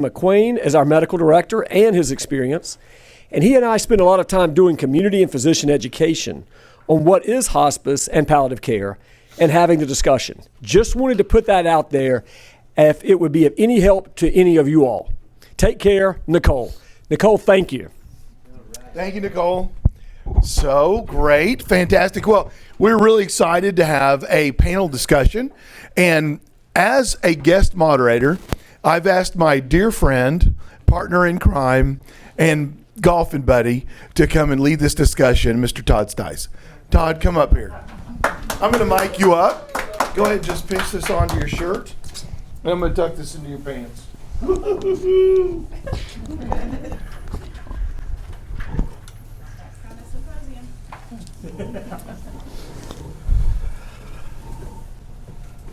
McQueen as our medical director and his experience. And he and I spend a lot of time doing community and physician education on what is hospice and palliative care and having the discussion. Just wanted to put that out there if it would be of any help to any of you all. Take care, Nicole. Nicole, thank you. Thank you, Nicole. So great, fantastic. Well, we're really excited to have a panel discussion. And as a guest moderator, I've asked my dear friend, partner in crime, and golfing buddy to come and lead this discussion, Mr. Todd Stice. Todd, come up here. I'm going to mic you up. Go ahead and just pinch this onto your shirt. And I'm going to tuck this into your pants.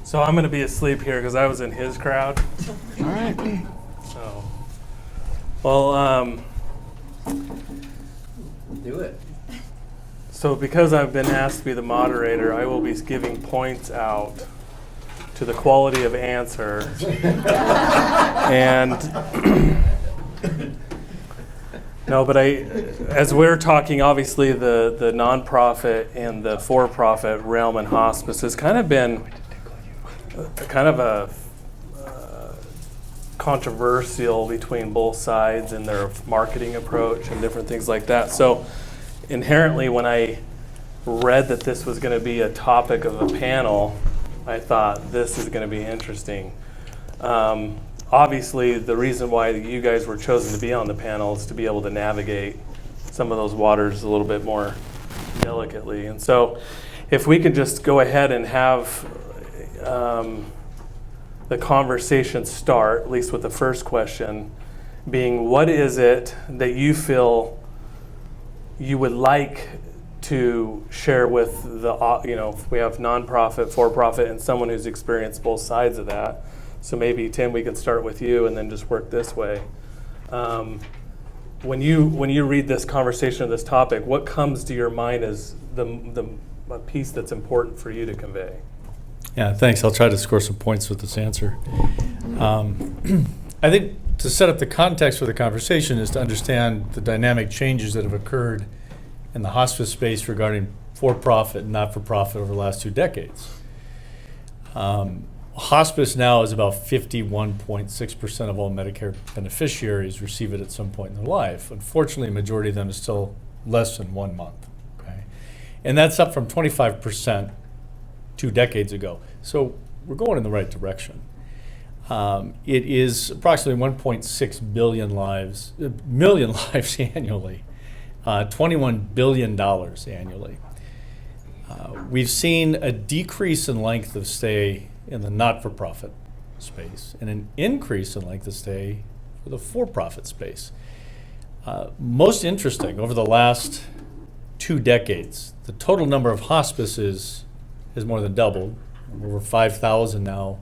So I'm going to be asleep here because I was in his crowd. All right. So, well, Do it. so because I've been asked to be the moderator, I will be giving points out to the quality of answer. And no, but as we're talking, obviously the nonprofit and the for-profit realm in hospice has kind of been kind of a controversial between both sides in their marketing approach and different things like that. So inherently, when I read that this was going to be a topic of a panel, I thought this is going to be interesting. Obviously, the reason why you guys were chosen to be on the panel is to be able to navigate some of those waters a little bit more delicately. And so if we could just go ahead and have the conversation start, at least with the first question, being what is it that you feel you would like to share with the, we have nonprofit, for-profit, and someone who's experienced both sides of that. So maybe, Tim, we can start with you and then just work this way. When you read this conversation of this topic, what comes to your mind as the piece that's important for you to convey? Yeah, thanks. I'll try to score some points with this answer. I think to set up the context for the conversation is to understand the dynamic changes that have occurred in the hospice space regarding for-profit and not-for-profit over the last 2 decades. Hospice now is about 51.6% of all Medicare beneficiaries receive it at some point in their life. Unfortunately, a majority of them is still less than 1 month. Okay? And that's up from 25% 2 decades ago. So we're going in the right direction. It is approximately 1.6 million lives annually, $21 billion annually. We've seen a decrease in length of stay in the not-for-profit space and an increase in length of stay for the for-profit space. Most interesting, over the last 2 decades, the total number of hospices has more than doubled, over 5,000 now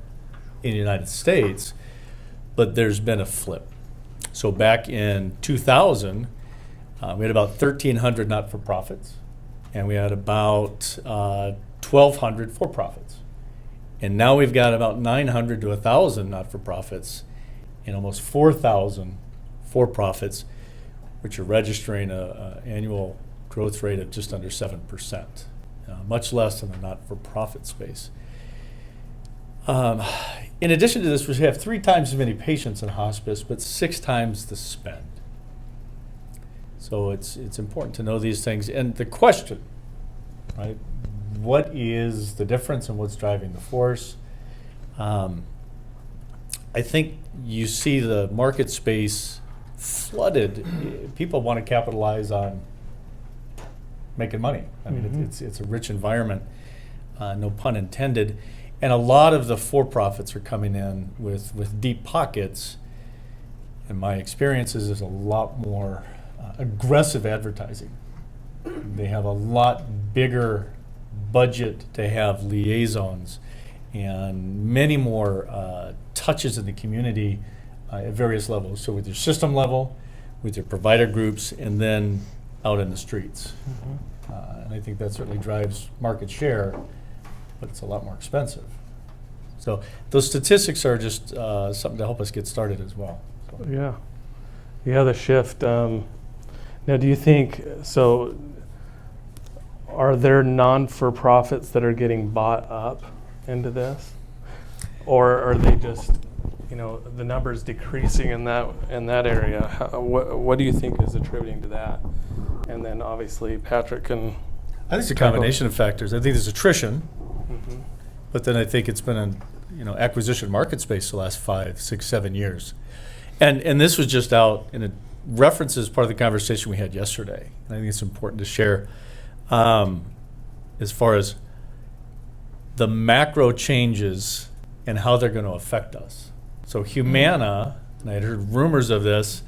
in the United States, but there's been a flip. So back in 2000, we had about 1,300 not-for-profits, and we had about 1,200 for-profits. And now we've got about 900 to 1,000 not-for-profits and almost 4,000 for-profits, which are registering an annual growth rate of just under 7%. Much less than the not-for-profit space. In addition to this, we have 3 times as many patients in hospice, but 6 times the spend. So it's important to know these things. And the question, right? What is the difference and what's driving the force? I think you see the market space flooded. People want to capitalize on making money. I mean, it's a rich environment, no pun intended. And a lot of the for-profits are coming in with deep pockets. And my experience is there's a lot more aggressive advertising. They have a lot bigger budget to have liaisons and many more touches in the community at various levels. So with your system level, with your provider groups, and then out in the streets. And I think that certainly drives market share, but it's a lot more expensive. So those statistics are just something to help us get started as well. Yeah, the shift. Now, do you think, so are there non-for-profits that are getting bought up into this? Or are they just, the numbers decreasing in that area? What do you think is attributing to that? And then obviously Patrick can. I think it's a combination of factors. I think there's attrition, but then I think it's been an acquisition market space the last 5, 6, 7 years. And this was just out in a references part of the conversation we had yesterday. And I think it's important to share as far as the macro changes and how they're going to affect us. So Humana, and I had heard rumors of this,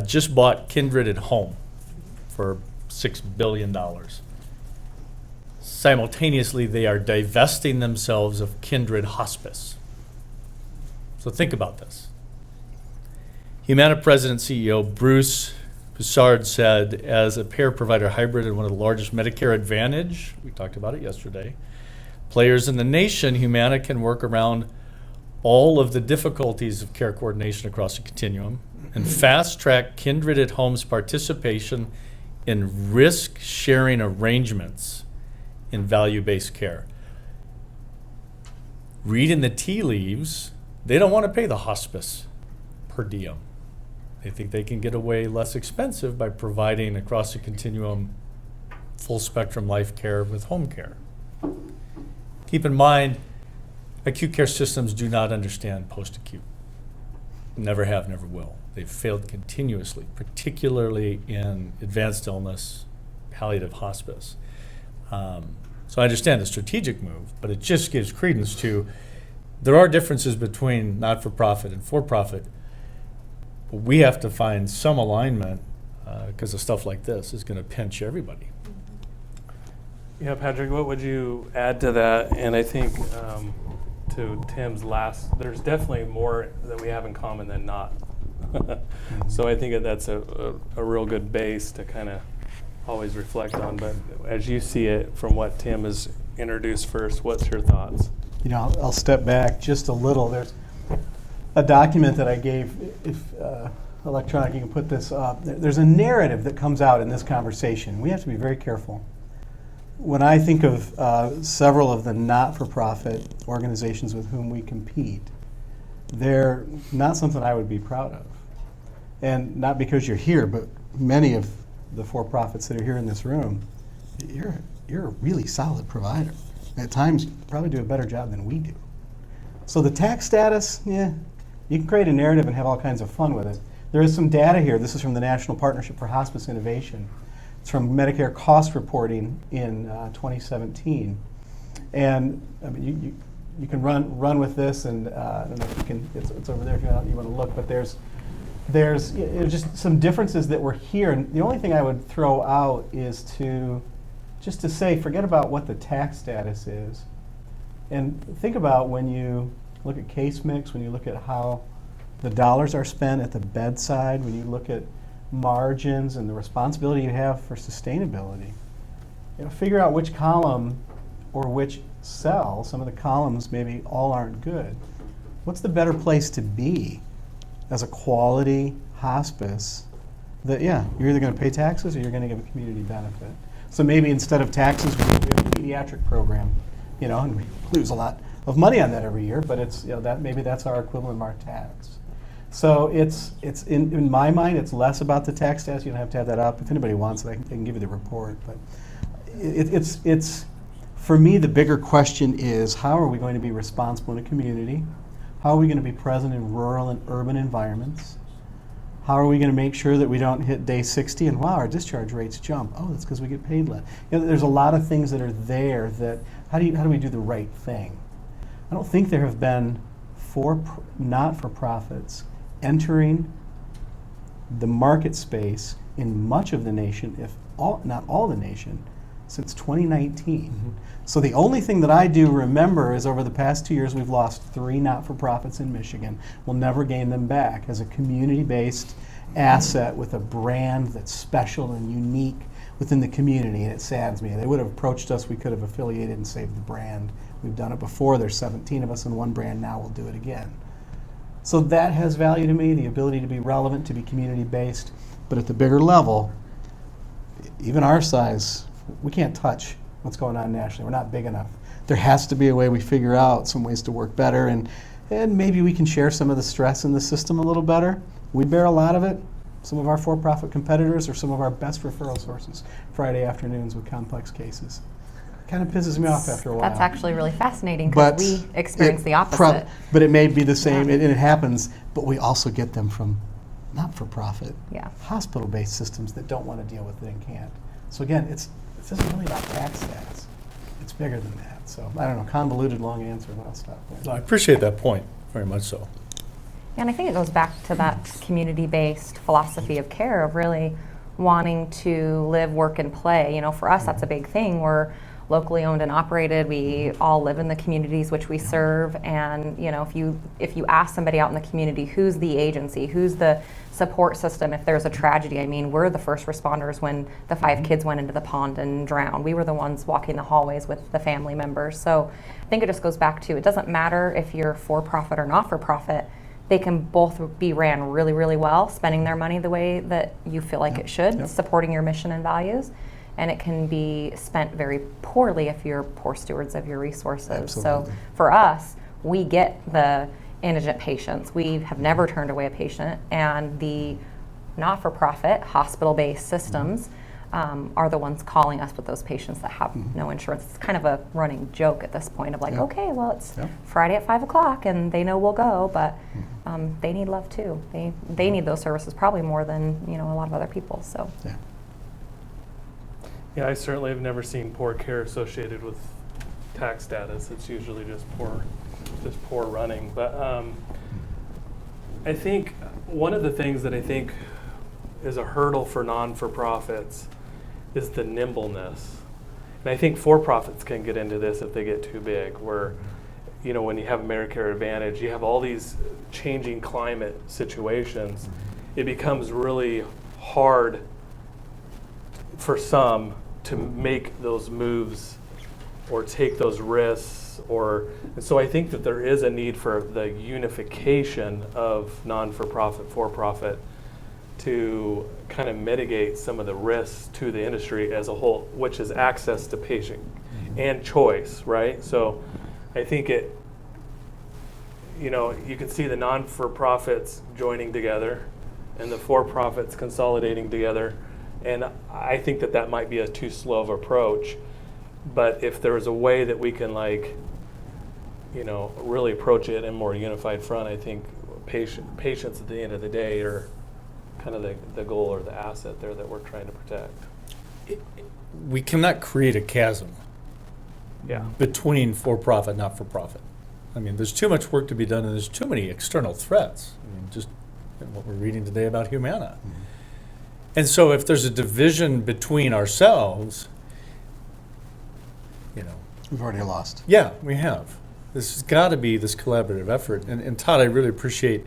just bought Kindred at Home for $6 billion. Simultaneously, they are divesting themselves of Kindred Hospice. So think about this. Humana President CEO Bruce Broussard said, as a payer provider hybrid and one of the largest Medicare Advantage, we talked about it yesterday, players in the nation, Humana can work around all of the difficulties of care coordination across the continuum and fast-track Kindred at Home's participation in risk-sharing arrangements in value-based care. Reading the tea leaves, they don't want to pay the hospice per diem. They think they can get away less expensive by providing across the continuum full spectrum life care with home care. Keep in mind, acute care systems do not understand post-acute. Never have, never will. They've failed continuously, particularly in advanced illness, palliative hospice. So I understand the strategic move, but it just gives credence to, there are differences between not-for-profit and for-profit. But we have to find some alignment because of stuff like this is going to pinch everybody. Yeah, Patrick, what would you add to that? And I think to Tim's last, there's definitely more that we have in common than not. So I think that's a real good base to kind of always reflect on. But as you see it from what Tim has introduced first, what's your thoughts? I'll step back just a little. There's a document that I gave, if electronic, you can put this up. There's a narrative that comes out in this conversation. We have to be very careful. When I think of several of the not-for-profit organizations with whom we compete, they're not something I would be proud of. And not because you're here, but many of the for-profits that are here in this room, you're a really solid provider. At times, you probably do a better job than we do. So the tax status, you can create a narrative and have all kinds of fun with it. There is some data here. This is from the National Partnership for Hospice Innovation. It's from Medicare cost reporting in 2017. And I mean, you can run with this, and I don't know if you can, it's over there if you want to look, but there's just some differences that were here. And the only thing I would throw out is just to say, forget about what the tax status is. And think about when you look at case mix, when you look at how the dollars are spent at the bedside, when you look at margins and the responsibility you have for sustainability. Figure out which column or which cell, some of the columns maybe all aren't good. What's the better place to be as a quality hospice that, you're either going to pay taxes or you're going to give a community benefit. So maybe instead of taxes, we have a pediatric program, and we lose a lot of money on that every year, but it's, that maybe that's our equivalent of our tax. So it's in my mind, it's less about the tax status. You don't have to have that up. If anybody wants it, I can give you the report. But it's for me, the bigger question is, how are we going to be responsible in a community? How are we going to be present in rural and urban environments? How are we going to make sure that we don't hit day 60 and, wow, our discharge rates jump? Oh, that's because we get paid less. There's a lot of things that are there that, how do we do the right thing? I don't think there have been not-for-profits entering the market space in much of the nation, if not all the nation, since 2019. Mm-hmm. So the only thing that I do remember is over the past 2 years, we've lost 3 not-for-profits in Michigan. We'll never gain them back as a community-based asset with a brand that's special and unique within the community, and it saddens me. They would have approached us, we could have affiliated and saved the brand. We've done it before. There's 17 of us in one brand now. We'll do it again. So that has value to me, the ability to be relevant, to be community-based. But at the bigger level, even our size, we can't touch what's going on nationally. We're not big enough. There has to be a way we figure out some ways to work better, and maybe we can share some of the stress in the system a little better. We bear a lot of it. Some of our for-profit competitors are some of our best referral sources Friday afternoons with complex cases. Kind of pisses me off after a while. That's actually really fascinating because we experience the opposite. But it may be the same, and it happens, but we also get them from not-for-profit, Yeah. hospital-based systems that don't want to deal with it and can't. So again, this isn't really about tax stats. It's bigger than that. So I don't know, convoluted, long answer, but I'll stop there. I appreciate that point, very much so. And I think it goes back to that community-based philosophy of care, of really wanting to live, work, and play. You know, for us, that's a big thing. We're locally owned and operated. We all live in the communities which we serve. And you know, if you ask somebody out in the community, who's the agency, who's the support system if there's a tragedy? I mean, we're the first responders when the 5 kids went into the pond and drowned. We were the ones walking the hallways with the family members. So I think it just goes back to, it doesn't matter if you're for-profit or not-for-profit. They can both be ran really, really well, spending their money the way that you feel like it should, supporting your mission and values. And it can be spent very poorly if you're poor stewards of your resources. Absolutely. So for us, we get the indigent patients. We have never turned away a patient, and the not-for-profit hospital-based systems are the ones calling us with those patients that have no insurance. It's kind of a running joke at this point of like, okay, well, it's Friday at 5 o'clock and they know we'll go, but they need love too. They need those services probably more than, you know, a lot of other people. So. Yeah, I certainly have never seen poor care associated with tax status. It's usually just poor running. But I think one of the things that I think is a hurdle for non-for-profits is the nimbleness. And I think for-profits can get into this if they get too big, where, you know, when you have Medicare Advantage, you have all these changing climate situations. It becomes really hard for some to make those moves or take those risks, and so I think that there is a need for the unification of non-for-profit, for-profit to kind of mitigate some of the risks to the industry as a whole, which is access to patient and choice, right? So I think you know, you can see the non-for-profits joining together and the for-profits consolidating together. And I think that might be a too slow of approach. But if there is a way that we can, like, you know, really approach it in a more unified front, I think patients at the end of the day are kind of the goal or the asset there that we're trying to protect. We cannot create a chasm Yeah. between for-profit and not-for-profit. I mean, there's too much work to be done, and there's too many external threats. I mean, just what we're reading today about Humana. And so if there's a division between ourselves, you know. We've already lost. Yeah, we have. This has got to be this collaborative effort. And Todd, I really appreciate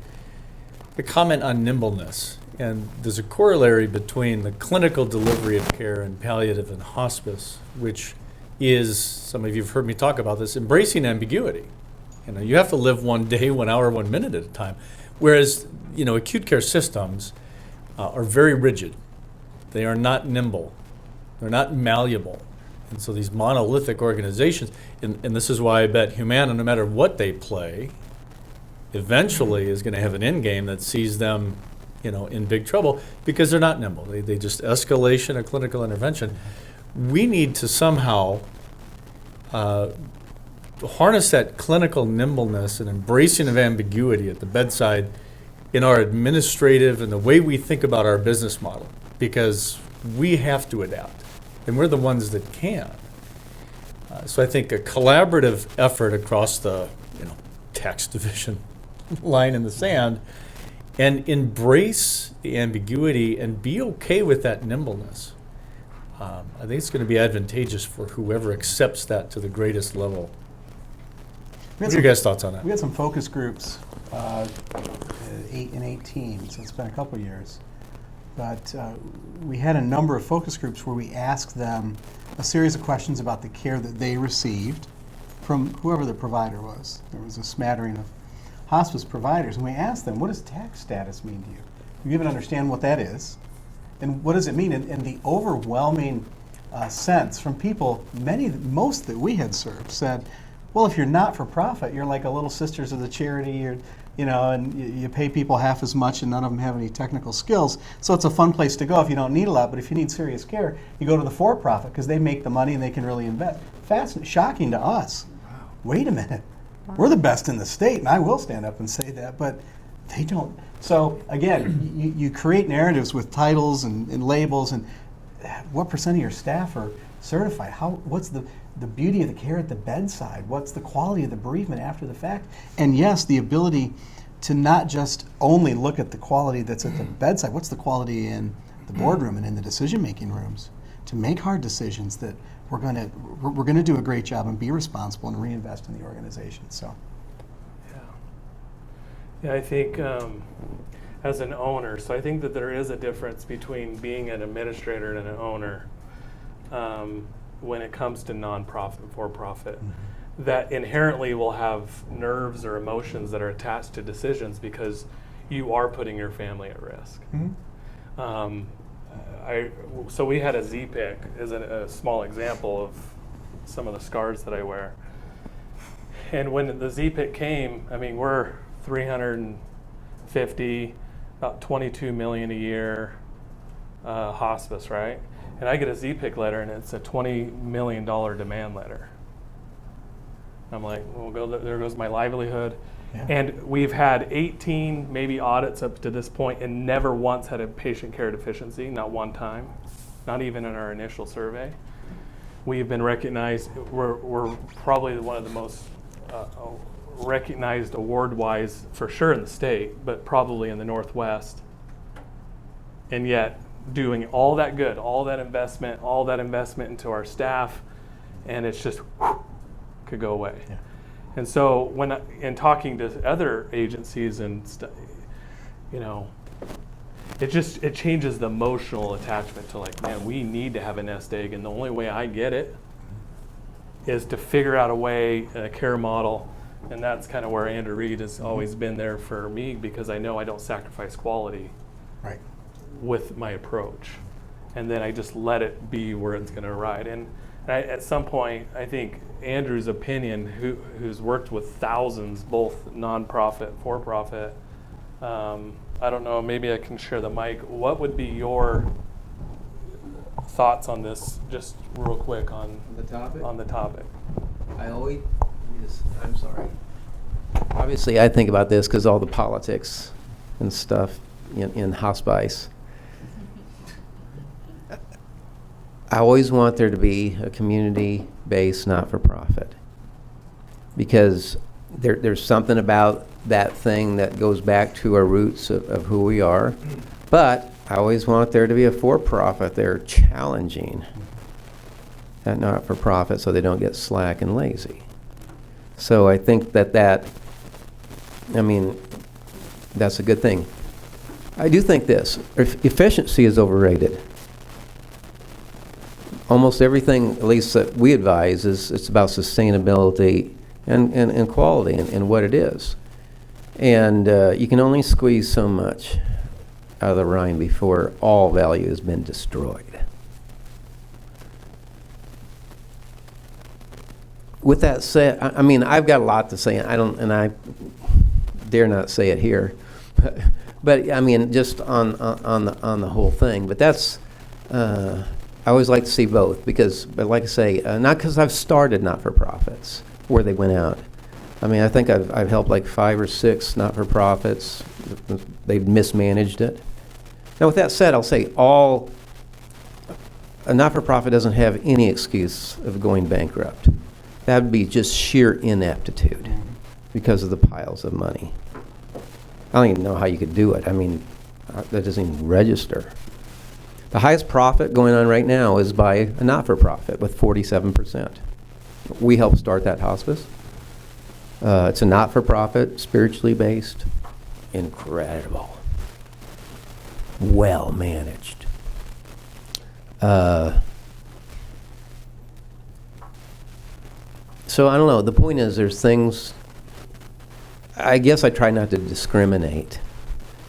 the comment on nimbleness. And there's a corollary between the clinical delivery of care and palliative and hospice, which is, some of you have heard me talk about this, embracing ambiguity. You know, you have to live 1 day, 1 hour, 1 minute at a time. Whereas, you know, acute care systems are very rigid. They are not nimble. They're not malleable. And so these monolithic organizations, and this is why I bet Humana, no matter what they play, eventually is going to have an end game that sees them, you know, in big trouble because they're not nimble. They just escalation of clinical intervention. We need to somehow harness that clinical nimbleness and embracing of ambiguity at the bedside in our administrative and the way we think about our business model, because we have to adapt, and we're the ones that can. So I think a collaborative effort across the, you know, tax division line in the sand, and embrace the ambiguity and be okay with that nimbleness. I think it's going to be advantageous for whoever accepts that to the greatest level. What are your guys' thoughts on that? We had some focus groups, 8 and 18, so it's been a couple years. But we had a number of focus groups where we asked them a series of questions about the care that they received from whoever the provider was. There was a smattering hospice providers, and we ask them, what does tax status mean to you? You even understand what that is, and what does it mean? And the overwhelming sense from people, most that we had served said, well, if you're not for profit, you're like a Little Sisters of the Charity, and you pay people half as much and none of them have any technical skills. So it's a fun place to go if you don't need a lot, but if you need serious care, you go to the for-profit because they make the money and they can really invest. Shocking to us. Wow. Wait a minute. Wow. We're the best in the state, and I will stand up and say that, but they don't. So again, you create narratives with titles and labels, and what % of your staff are certified? What's the beauty of the care at the bedside? What's the quality of the bereavement after the fact? And yes, the ability to not just only look at the quality that's at the bedside, what's the quality in the boardroom and in the decision-making rooms to make hard decisions that we're going to do a great job and be responsible and reinvest in the organization. So, yeah, I think as an owner, so I think that there is a difference between being an administrator and an owner. When it comes to nonprofit, for-profit, that inherently will have nerves or emotions that are attached to decisions because you are putting your family at risk. So we had a Z-pick as a small example of some of the scars that I wear. And when the Z-pick came, I mean, we're 350, about 22 million a year hospice, right? And I get a Z-pick letter, and it's a $20 million demand letter. I'm like, well, there goes my livelihood. Yeah. And we've had 18 maybe audits up to this point, and never once had a patient care deficiency, not one time, not even in our initial survey. We've been recognized, we're probably one of the most recognized award-wise, for sure in the state, but probably in the Northwest. And yet, doing all that good, all that investment into our staff, and it's just could go away. Yeah. And so in talking to other agencies and it changes the emotional attachment to like, man, we need to have a nest egg, and the only way I get it is to figure out a way, a care model, and that's kind of where Andrew Reed has always been there for me, because I know I don't sacrifice quality. Right. With my approach, and then I just let it be where it's going to ride. And at some point, I think Andrew's opinion, who's worked with thousands, both nonprofit, for-profit, I don't know, maybe I can share the mic. What would be your thoughts on this, just real quick on the topic? On the topic. I'm sorry. Obviously, I think about this because all the politics and stuff in hospice. I always want there to be a community-based not-for-profit, because there's something about that thing that goes back to our roots of who we are. But I always want there to be a for-profit there challenging that not-for-profit so they don't get slack and lazy. So I think that's a good thing. I do think this, efficiency is overrated. Almost everything, at least that we advise, it's about sustainability and quality and what it is. And you can only squeeze so much out of the rind before all value has been destroyed. With that said, I've got a lot to say. I dare not say it here, but just on the whole thing. But that's. I always like to see both, but like I say, not because I've started not-for-profits where they went out. I think I've helped like 5 or 6 not-for-profits. They've mismanaged it. Now, with that said, I'll say a not-for-profit doesn't have any excuse of going bankrupt. That would be just sheer ineptitude because of the piles of money. I don't even know how you could do it. That doesn't even register. The highest profit going on right now is by a not-for-profit with 47%. We helped start that hospice. It's a not-for-profit, spiritually based, incredible, well managed. So I don't know. The point is, there's things. I guess I try not to discriminate,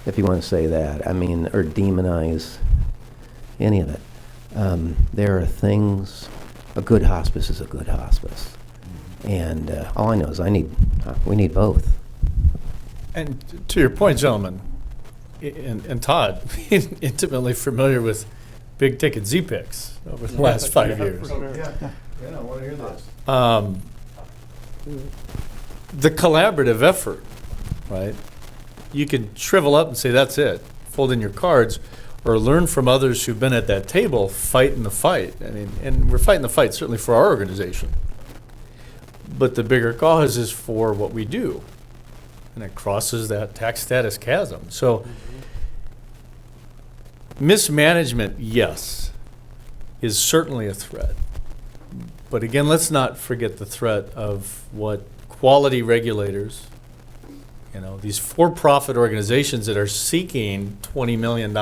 if you want to say that. I mean, or demonize any of it. There are things, a good hospice is a good hospice. And all I know is we need both. And to your point, gentlemen, and Todd, being intimately familiar with big ticket Z-Picks over the last 5 years. Yeah, I want to hear this. The collaborative effort, right? You can shrivel up and say, that's it, fold in your cards, or learn from others who've been at that table fighting the fight. I mean, and we're fighting the fight certainly for our organization. But the bigger cause is for what we do. And it crosses that tax status chasm. So mismanagement, yes, is certainly a threat. But again, let's not forget the threat of what quality regulators, these for-profit organizations that are seeking $20 million,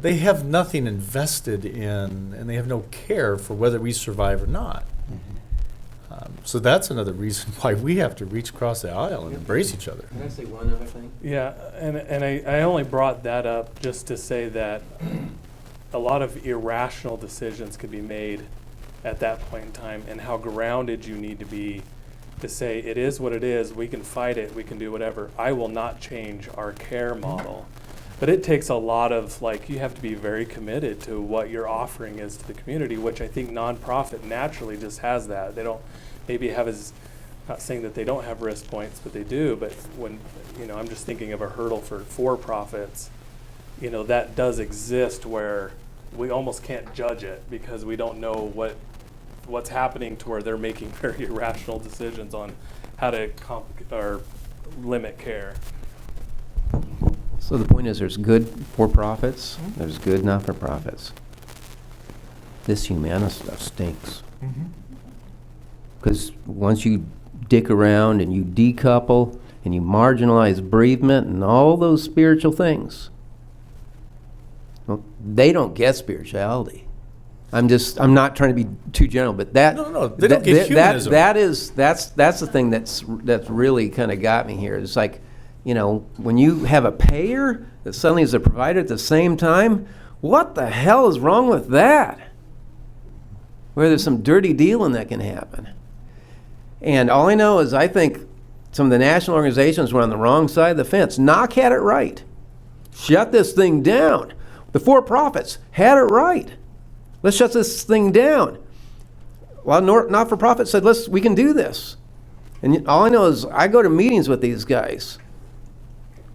they have nothing invested in, and they have no care for whether we survive or not. So that's another reason why we have to reach across the aisle and embrace each other. Can I say one other thing? Yeah, and I only brought that up just to say that a lot of irrational decisions could be made at that point in time, and how grounded you need to be to say, it is what it is, we can fight it, we can do whatever. I will not change our care model. But it takes a lot of, you have to be very committed to what your offering is to the community, which I think nonprofit naturally just has that. They don't maybe have not saying that they don't have risk points, but they do. But when, I'm just thinking of a hurdle for profits, that does exist where we almost can't judge it because we don't know what's happening to where they're making very irrational decisions on how to or limit care. So the point is, there's good for-profits, there's good not-for-profits. This Humana stuff stinks. Because once you dick around and you decouple and you marginalize bereavement and all those spiritual things, well, they don't get spirituality. I'm not trying to be too general, but that No, they don't get humanism. That's the thing that's really kind of got me here. It's like, when you have a payer that suddenly is a provider at the same time, what the hell is wrong with that? Where there's some dirty dealing that can happen. And all I know is I think some of the national organizations were on the wrong side of the fence. NOC had it right. Shut this thing down. The for-profits had it right. Let's shut this thing down. Well, not-for-profit said, we can do this. And all I know is I go to meetings with these guys,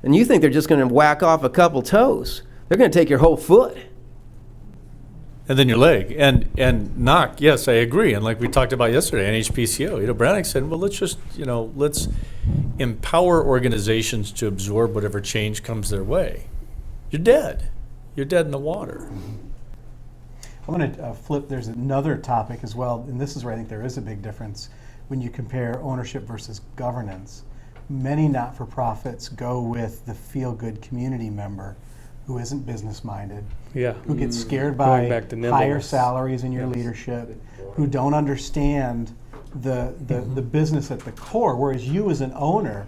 and you think they're just going to whack off a couple toes. They're going to take your whole foot. And then your leg. And knock, yes, I agree. And like we talked about yesterday, NHPCO, Browning said, well, let's just, let's empower organizations to absorb whatever change comes their way. You're dead. You're dead in the water. I'm going to flip. There's another topic as well, and this is where I think there is a big difference when you compare ownership versus governance. Many not-for-profits go with the feel-good community member who isn't business-minded, who gets scared by higher salaries in your leadership, who don't understand the business at the core, whereas you as an owner,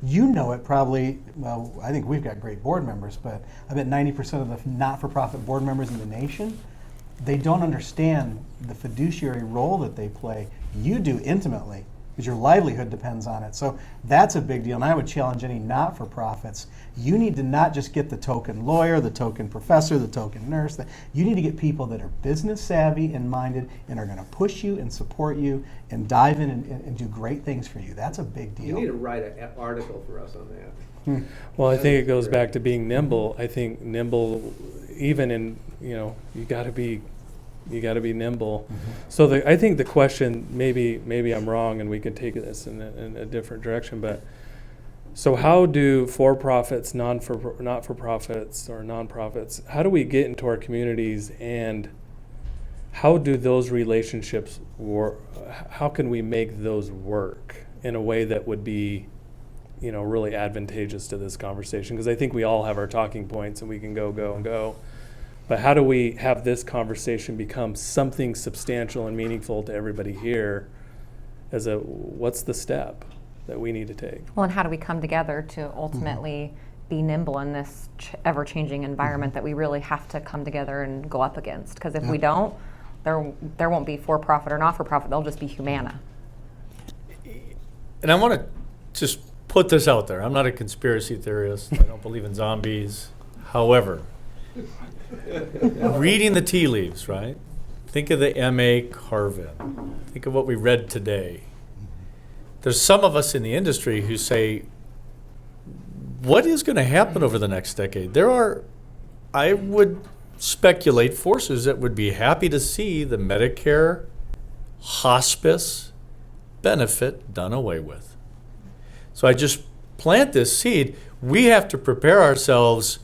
it probably, well, I think we've got great board members, but I bet 90% of the not-for-profit board members in the nation, they don't understand the fiduciary role that they play. You do intimately, because your livelihood depends on it. So that's a big deal, and I would challenge any not-for-profits. You need to not just get the token lawyer, the token professor, the token nurse. You need to get people that are business savvy and minded and are going to push you and support you and dive in and do great things for you. That's a big deal. You need to write an article for us on that. Well, I think it goes back to being nimble. I think nimble, even in, you got to be nimble. So I think the question, maybe I'm wrong and we could take this in a different direction, but so how do for-profits, not-for-profits or nonprofits, how do we get into our communities and how do those relationships work? How can we make those work in a way that would be, really advantageous to this conversation? Because I think we all have our talking points and we can go. But how do we have this conversation become something substantial and meaningful to everybody here what's the step? that we need to take. Well, and how do we come together to ultimately be nimble in this ever-changing environment that we really have to come together and go up against? Because if we don't, there won't be for-profit or not-for-profit. There'll just be Humana. And I want to just put this out there. I'm not a conspiracy theorist. I don't believe in zombies. However, reading the tea leaves, right? Think of the M.A. Carvin. Think of what we read today. There's some of us in the industry who say, what is going to happen over the next decade? There are, I would speculate, forces that would be happy to see the Medicare hospice benefit done away with. So I just plant this seed. We have to prepare ourselves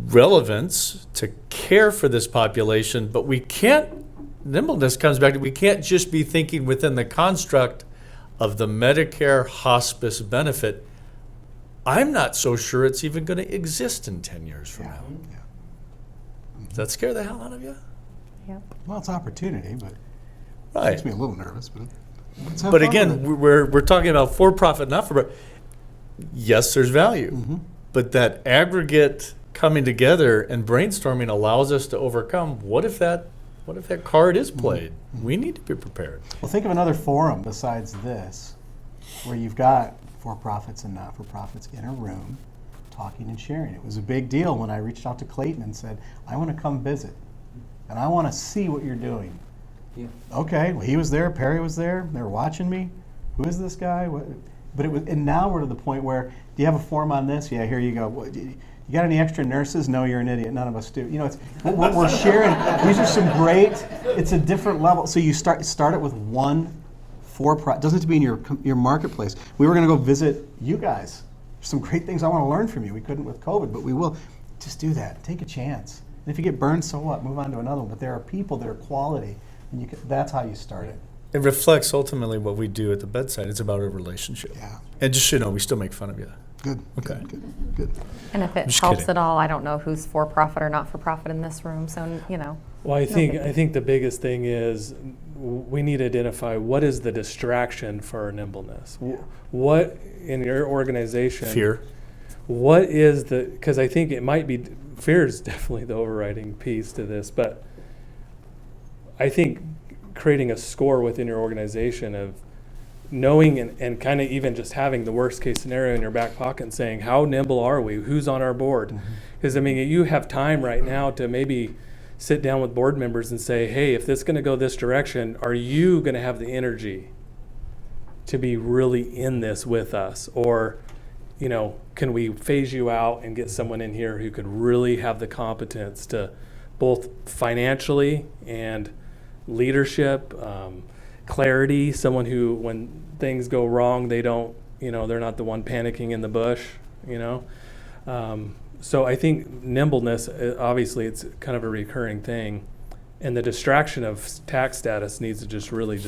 relevance to care for this population, but we can't, nimbleness comes back to, we can't just be thinking within the construct of the Medicare hospice benefit. I'm not so sure it's even going to exist in 10 years from now. Does that scare the hell out of you? Yep. Well, it's opportunity, but it Right. makes me a little nervous. But let's have But fun again, with it. we're talking about for-profit, not for. Yes, there's value, but that aggregate coming together and brainstorming allows us to overcome. What if that card is played? We need to be prepared. Well, think of another forum besides this, where you've got for-profits and not-for-profits in a room talking and sharing. It was a big deal when I reached out to Clayton and said, I want to come visit, and I want to see what you're doing. Yeah. Okay, well, he was there, Perry was there, they were watching me. Who is this guy? What? But it was, and now we're to the point where, do you have a form on this? Yeah, here you go. What, you got any extra nurses? No, you're an idiot. None of us do. You know, it's we're sharing. These are some great. It's a different level. So you start it with one for-profit. Doesn't have to be in your marketplace. We were going to go visit you guys. There's some great things I want to learn from you. We couldn't with COVID, but we will. Just do that. Take a chance. And if you get burned, so what? Move on to another one. But there are people that are quality, and that's how you start it. It reflects ultimately what we do at the bedside. It's about a relationship. Yeah. And just so you know, we still make fun of you. Good. Okay. Good. And if it Just helps kidding. at all, I don't know who's for-profit or not-for-profit in this room, so, you know. Well, I No think biggie. the biggest thing is we need to identify what is the distraction for our nimbleness. What in your organization? Fear. What is the? Because I think it might be fear is definitely the overriding piece to this, but I think creating a score within your organization of knowing and kind of even just having the worst case scenario in your back pocket and saying, how nimble are we? Who's on our board? Because I mean, you have time right now to maybe sit down with board members and say, hey, if this is going to go this direction, are you going to have the energy to be really in this with us? Or, you know, can we phase you out and get someone in here who could really have the competence to both financially and leadership, clarity, someone who, when things go wrong, they don't, you know, they're not the one panicking in the bush, you know? So I think nimbleness, obviously it's kind of a recurring thing, and the distraction of tax status needs to just really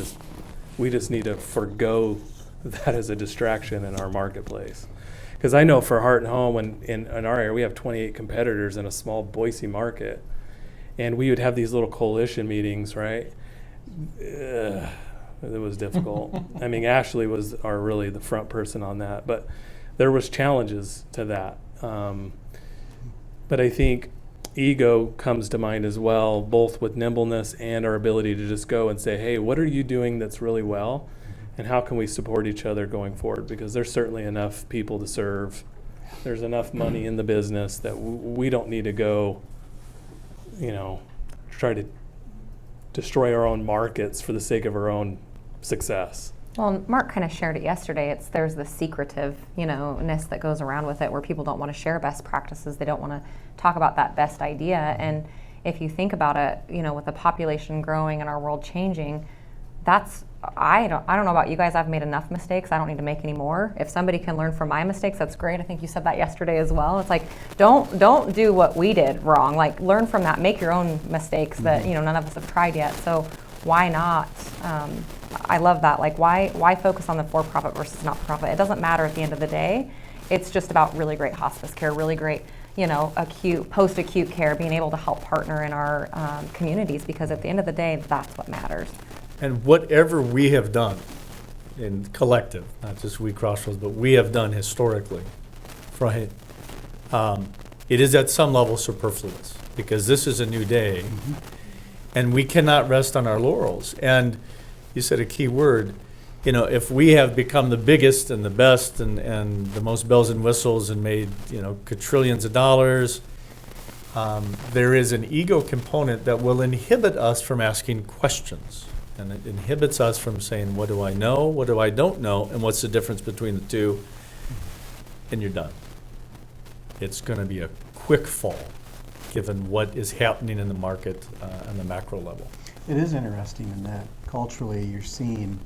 we just need to forgo that as a distraction in our marketplace. Because I know for Heart and Home, in our area, we have 28 competitors in a small Boise market, and we would have these little coalition meetings, right? It was difficult. I mean, Ashley was really the front person on that, but there was challenges to that. But I think ego comes to mind as well, both with nimbleness and our ability to just go and say, hey, what are you doing that's really well? And how can we support each other going forward? Because there's certainly enough people to serve. There's enough money in the business that we don't need to go, you know, try to destroy our own markets for the sake of our own success. Well, Mark kind of shared it yesterday. There's the secretive, ness that goes around with it, where people don't want to share best practices. They don't want to talk about that best idea. And if you think about it, with the population growing and our world changing, I don't know about you guys. I've made enough mistakes. I don't need to make any more. If somebody can learn from my mistakes, that's great. I think you said that yesterday as well. It's like, don't do what we did wrong. Like, learn from that. Make your own mistakes that none of us have tried yet. So why not? I love that. Like, why focus on the for-profit versus not-for-profit? It doesn't matter at the end of the day. It's just about really great hospice care, really great, acute, post-acute care, being able to help partner in our communities, because at the end of the day, that's what matters. And whatever we have done in collective, not just we Crossroads, but we have done historically, right? It is at some level superfluous because this is a new day and we cannot rest on our laurels. And you said a key word, if we have become the biggest and the best and the most bells and whistles and made, quadrillions of dollars, there is an ego component that will inhibit us from asking questions. And it inhibits us from saying, what do I know, what do I don't know, and what's the difference between the two? And you're done. It's going to be a quick fall, given what is happening in the market on the macro level. It is interesting in that culturally you're seeing,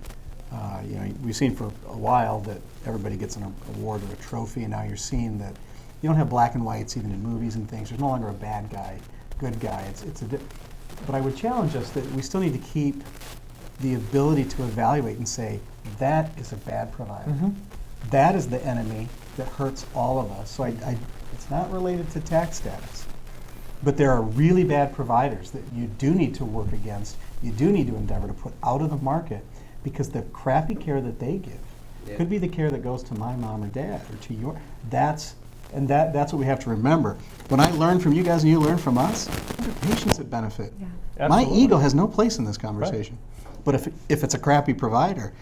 we've seen for a while that everybody gets an award or a trophy, and now you're seeing that you don't have black and whites even in movies and things. There's no longer a bad guy, good guy. But I would challenge us that we still need to keep the ability to evaluate and say, that is a bad provider. That is the enemy that hurts all of us. So it's not related to tax status. But there are really bad providers that you do need to work against, you do need to endeavor to put out of the market, because the crappy care that they give could be the care that goes to my mom or dad or to your, that's what we have to remember. When I learn from you guys and you learn from us, there are patients that benefit. Yeah. My ego has no place in this conversation. Right. But if it's a crappy provider,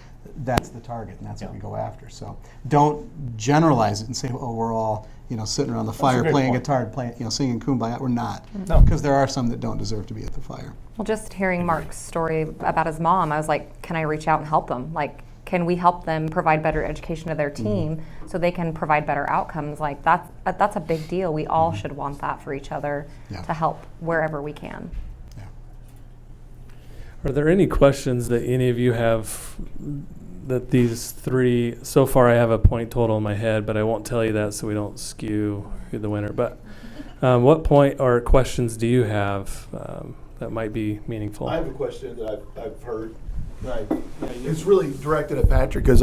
that's the target, and that's what we go after. So don't generalize it and say, oh, we're all sitting around the fire playing guitar, singing Kumbaya. We're not, because there are some that don't deserve to be at the fire. Well, just hearing Mark's story about his mom, I was like, can I reach out and help them? Like, can we help them provide better education to their team so they can provide better outcomes? Like that's a big deal. We all should want that for each other to help wherever we can. Are there any questions that any of you have that these three, so far I have a point total in my head, but I won't tell you that so we don't skew who the winner. But what point or questions do you have that might be meaningful? I have a question that I've heard. It's really directed at Patrick because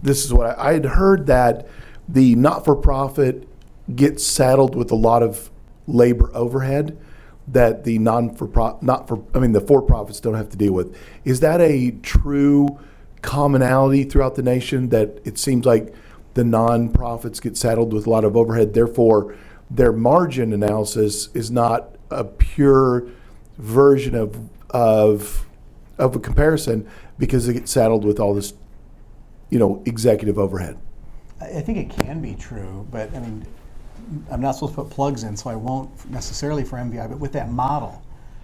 this is what I had heard, that the not-for-profit gets saddled with a lot of labor overhead that the the for-profits don't have to deal with. Is that a true commonality throughout the nation, that it seems like the non-profits get saddled with a lot of overhead, therefore their margin analysis is not a pure version of a comparison because they get saddled with all this, executive overhead? I think it can be true, but I mean, I'm not supposed to put plugs in, so I won't necessarily for MVI, but with that model,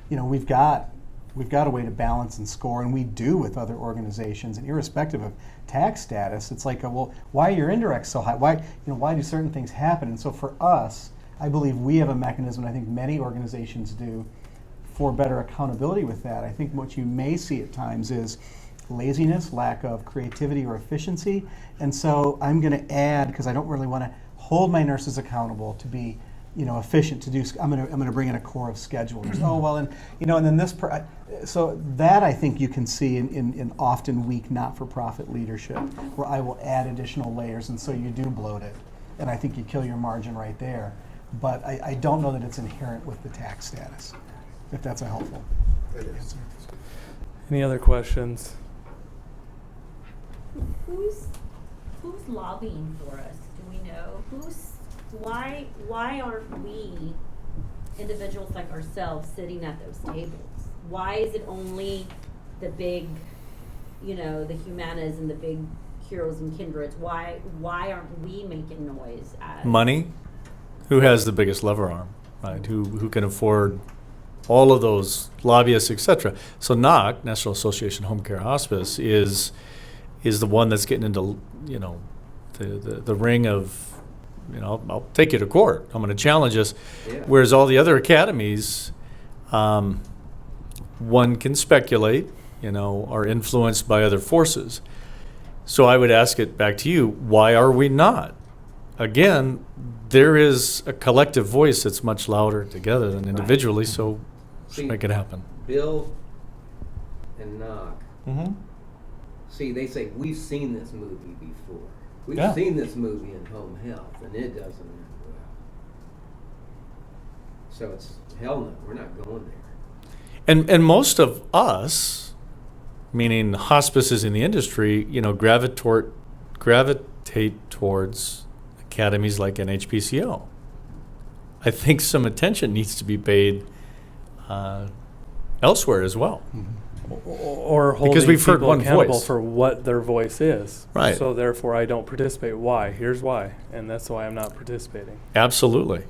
we've got a way to balance and score, and we do with other organizations, and irrespective of tax status, it's like, well, why are your indirects so high? Why do certain things happen? And so for us, I believe we have a mechanism, and I think many organizations do, for better accountability with that. I think what you may see at times is laziness, lack of creativity or efficiency, and so I'm going to add, because I don't really want to hold my nurses accountable to be, efficient to do. I'm going to bring in a core of schedulers. Oh well, and then this. So that I think you can see in often weak not-for-profit leadership, where I will add additional layers, and so you do bloat it, and I think you kill your margin right there. But I don't know that it's inherent with the tax status. If that's a helpful answer. Any other questions? Who's lobbying for us? Do we know why aren't we individuals like ourselves sitting at those tables? Why is it only the big, the Humanas and the big Heroes and Kindreds? Why aren't we making noise? Money? Who has the biggest lever arm, right? Who can afford all of those lobbyists, etc. So NAHC, National Association of Home Care Hospice, is the one that's getting into the ring of, I'll take you to court. I'm going to challenge us. Yeah. Whereas all the other academies, one can speculate, are influenced by other forces. So I would ask it back to you, why are we not? Again, there is a collective voice that's much louder together than individually, so let's make it happen. Bill and NAHC, see, they say, we've seen this movie before. We've seen this movie in home health, and it doesn't end well. So it's, hell no, we're not going there. And most of us, meaning hospices in the industry, gravitate towards academies like NHPCO. I think some attention needs to be paid elsewhere as well. Or holding Because we've heard people one accountable voice. for what their voice is. Right. So therefore, I don't participate. Why? Here's why, and that's why I'm not participating. Absolutely.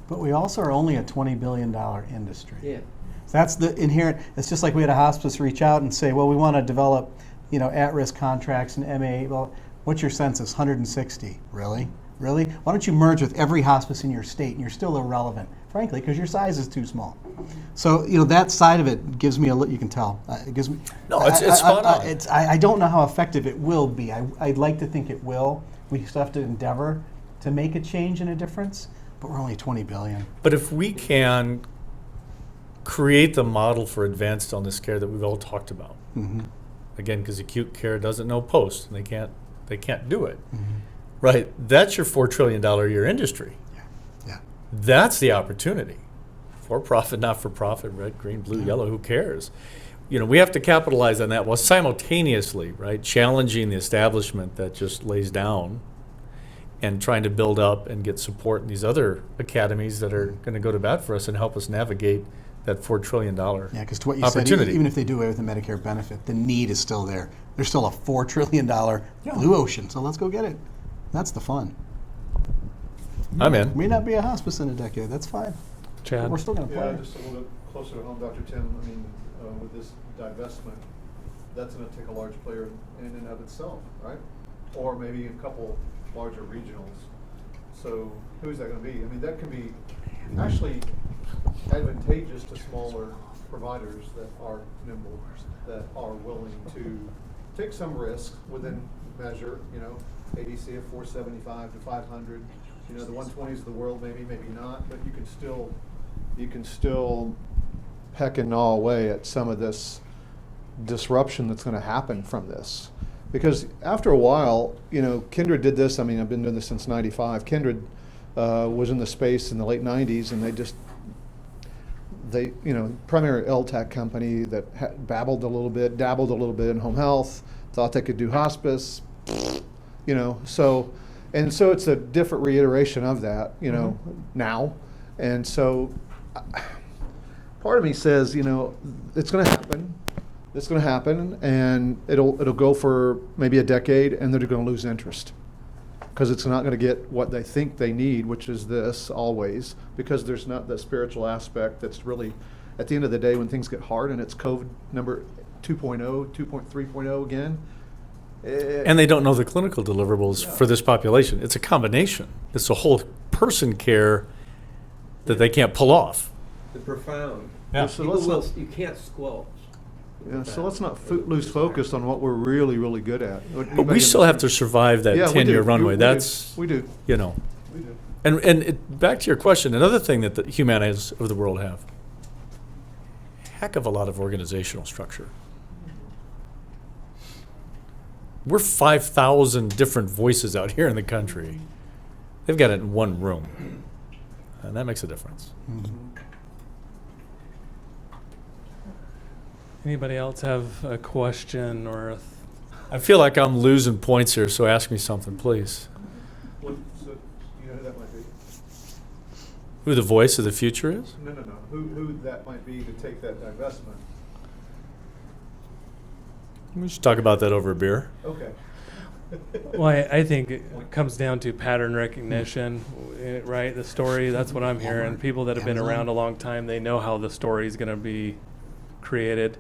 But we also are only a $20 billion industry. Yeah. So that's the inherent. It's just like we had a hospice reach out and say, well, we want to develop, at-risk contracts and MA. Well, what's your census? 160. Really? Really? Why don't you merge with every hospice in your state, and you're still irrelevant, frankly, because your size is too small. So that side of it gives me you can tell. It gives me. No, it's spot on. I don't know how effective it will be. I'd like to think it will. We still have to endeavor to make a change and a difference, but we're only 20 billion. But if we can create the model for advanced illness care that we've all talked about, again, because acute care doesn't know post, and they can't do it. Right, that's your $4 trillion a year industry. Yeah. That's the opportunity. For profit, not for profit, red, green, blue, yellow, who cares? We have to capitalize on that while simultaneously, right, challenging the establishment that just lays down and trying to build up and get support in these other academies that are going to go to bat for us and help us navigate that $4 trillion Yeah, because to what you opportunity. said, even if they do away with the Medicare benefit, the need is still there. There's still a $4 trillion blue ocean, so let's go get it. That's the fun. I'm in. May not be a hospice in a decade. That's fine. Chad? We're still going to play. Yeah, just a little bit closer to home, Dr. Tim. I mean, with this divestment, that's going to take a large player in and of itself, right? Or maybe a couple larger regionals. So who's that going to be? I mean, that can be actually advantageous to smaller providers that are nimble, that are willing to take some risk within measure, ADC of 475 to 500, the 120s of the world, maybe not, but you can still peck and gnaw away at some of this disruption that's going to happen from this. Because after a while, Kindred did this. I mean, I've been doing this since '95. Kindred was in the space in the late '90s, and they primary LTAC company that dabbled a little bit in home health, thought they could do hospice, so it's a different reiteration of that, now. And so part of me says, it's going to happen. It's going to happen, and it'll go for maybe a decade, and they're going to lose interest because it's not going to get what they think they need, which is this always, because there's not the spiritual aspect that's really, at the end of the day, when things get hard and it's COVID number 2.0, 2.3.0 again. And they don't know the clinical deliverables for this population. It's a combination. It's a whole person care that they can't pull off. The profound. Yeah. So let's You can't squelch. so let's not lose focus on what we're really, really good at. But we still have to survive that Yeah, we 10-year do. runway. We do. That's, We do. you know. We do. And back to your question, another thing that the humanities of the world have, heck of a lot of organizational structure. We're 5,000 different voices out here in the country. They've got it in one room. And that makes a difference. Anybody else have a question or a I feel like I'm losing points here, so ask me something, please. So, you know who that might be? Who the voice of the future is? No. Who that might be to take that divestment? We should talk about that over a beer. Okay. Well, I think it comes down to pattern recognition, right? The story, that's what I'm hearing. People that have been around a long time, they know how the story is going to be created.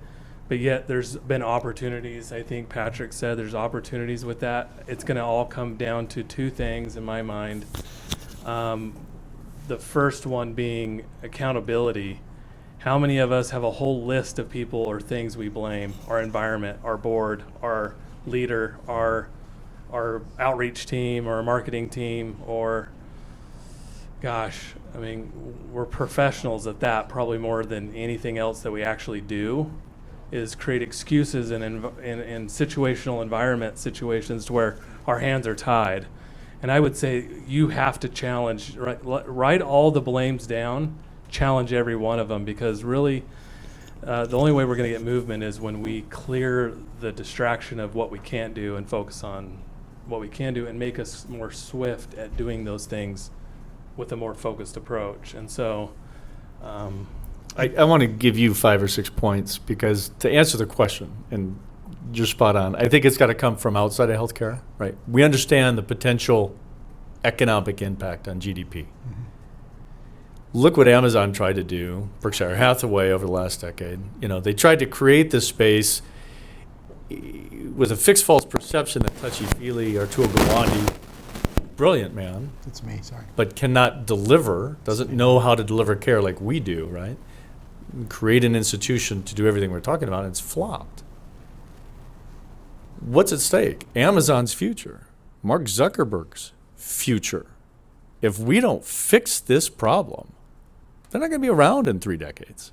But yet there's been opportunities. I think Patrick said there's opportunities with that. It's going to all come down to two things in my mind. The first one being accountability. How many of us have a whole list of people or things we blame? Our environment, our board, our leader, our outreach team, or our marketing team, or gosh, I mean, we're professionals at that, probably more than anything else that we actually do, is create excuses in situational environment situations to where our hands are tied. And I would say you have to challenge, write all the blames down, challenge every one of them, because really The only way we're going to get movement is when we clear the distraction of what we can't do and focus on what we can do and make us more swift at doing those things with a more focused approach. And so I want to give you 5 or 6 points because to answer the question, and you're spot on, I think it's got to come from outside of healthcare, right? We understand the potential economic impact on GDP. Mm-hmm. Look what Amazon tried to do, Berkshire Hathaway over the last decade. You know, they tried to create this space with a fixed false perception that touchy-feely, Arturo Gawande, brilliant man, It's me, sorry. but cannot deliver, doesn't know how to deliver care like we do, right? Create an institution to do everything we're talking about, and it's flopped. What's at stake? Amazon's future, Mark Zuckerberg's future. If we don't fix this problem, they're not going to be around in 3 decades.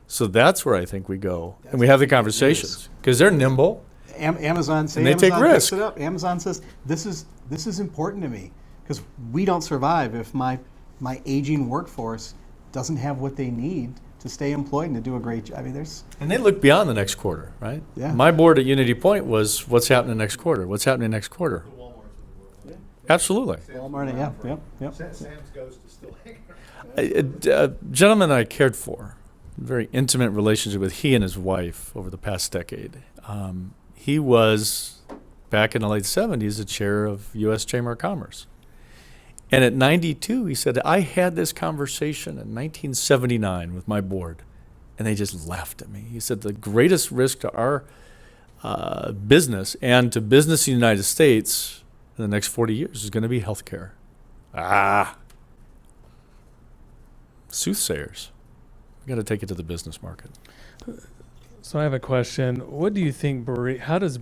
So that's where I think we go, and we have the conversations because they're nimble. Amazon say And they Amazon take picks risk. it up. Amazon says this is important to me because we don't survive if my aging workforce doesn't have what they need to stay employed and to do a great job. I mean, there's And they look beyond the next quarter, right? Yeah. My board at Unity Point was what's happening next quarter? What's happening next quarter? Absolutely. Walmart. Yeah. Sam's Ghost is still hanging around. A gentleman I cared for, very intimate relationship with he and his wife over the past decade. He was, back in the late 70s, the chair of U.S. Chamber of Commerce. And at 92, he said, I had this conversation in 1979 with my board, and they just laughed at me. He said, the greatest risk to our business and to business in the United States in the next 40 years is going to be healthcare. Soothsayers. We got to take it to the business market. So I have a question. What do you think, how does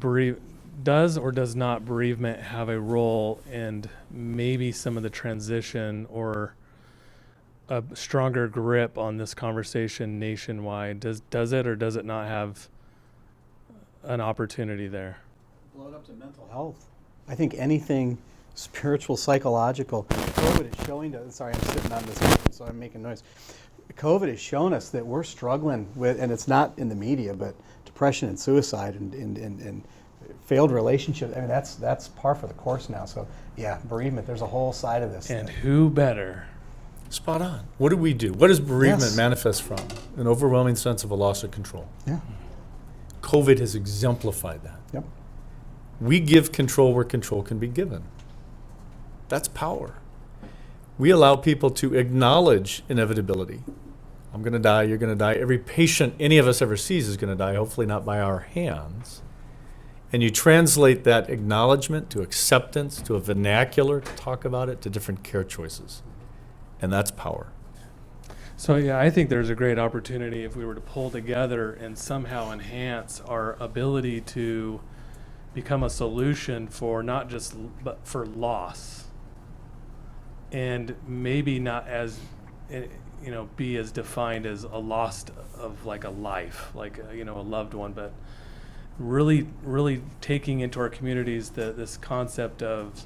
does or does not bereavement have a role in maybe some of the transition or a stronger grip on this conversation nationwide? Does it or does it not have an opportunity there? Blow it up to mental health. I think anything spiritual, psychological. COVID is showing us. Sorry, I'm sitting on this, so I'm making noise. COVID has shown us that we're struggling with, and it's not in the media, but depression and suicide and failed relationships. I mean, that's par for the course now. So yeah, bereavement. There's a whole side of this. And who better? Spot on. What do we do? What does bereavement Yes. manifest from? An overwhelming sense of a loss of control. Yeah. COVID has exemplified that. Yep. We give control where control can be given. That's power. We allow people to acknowledge inevitability. I'm going to die, you're going to die. Every patient any of us ever sees is going to die, hopefully not by our hands. And you translate that acknowledgement to acceptance, to a vernacular to talk about it, to different care choices. And that's power. So yeah, I think there's a great opportunity if we were to pull together and somehow enhance our ability to become a solution for not just but for loss, and maybe not as be as defined as a loss of like a life, like a loved one, but really taking into our communities this concept of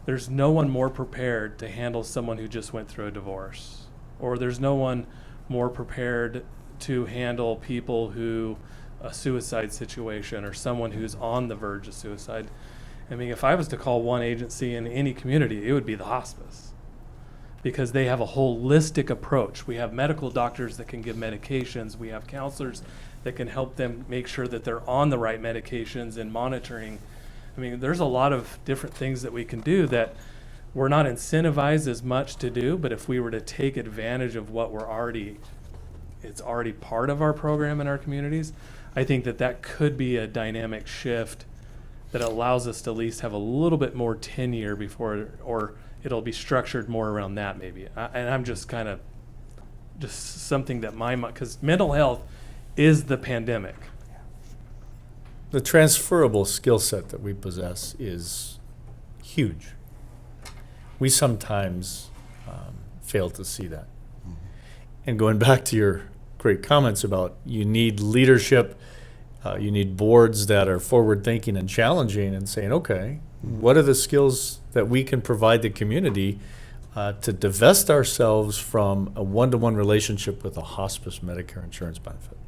there's no one more prepared to handle someone who just went through a divorce, or there's no one more prepared to handle people who a suicide situation or someone who's on the verge of suicide. I mean, if I was to call one agency in any community, it would be the hospice, because they have a holistic approach. We have medical doctors that can give medications. We have counselors that can help them make sure that they're on the right medications and monitoring. I mean, there's a lot of different things that we can do that we're not incentivized as much to do, but if we were to take advantage of what it's already part of our program in our communities, I think that could be a dynamic shift that allows us to at least have a little bit more tenure before, or it'll be structured more around that maybe. And I'm just kind of something that because mental health is the pandemic. The transferable skill set that we possess is huge. We sometimes fail to see that. Mm-hmm. And going back to your great comments about you need leadership, you need boards that are forward-thinking and challenging and saying, okay, what are the skills that we can provide the community to divest ourselves from a one-to-one relationship with a hospice Medicare insurance benefit?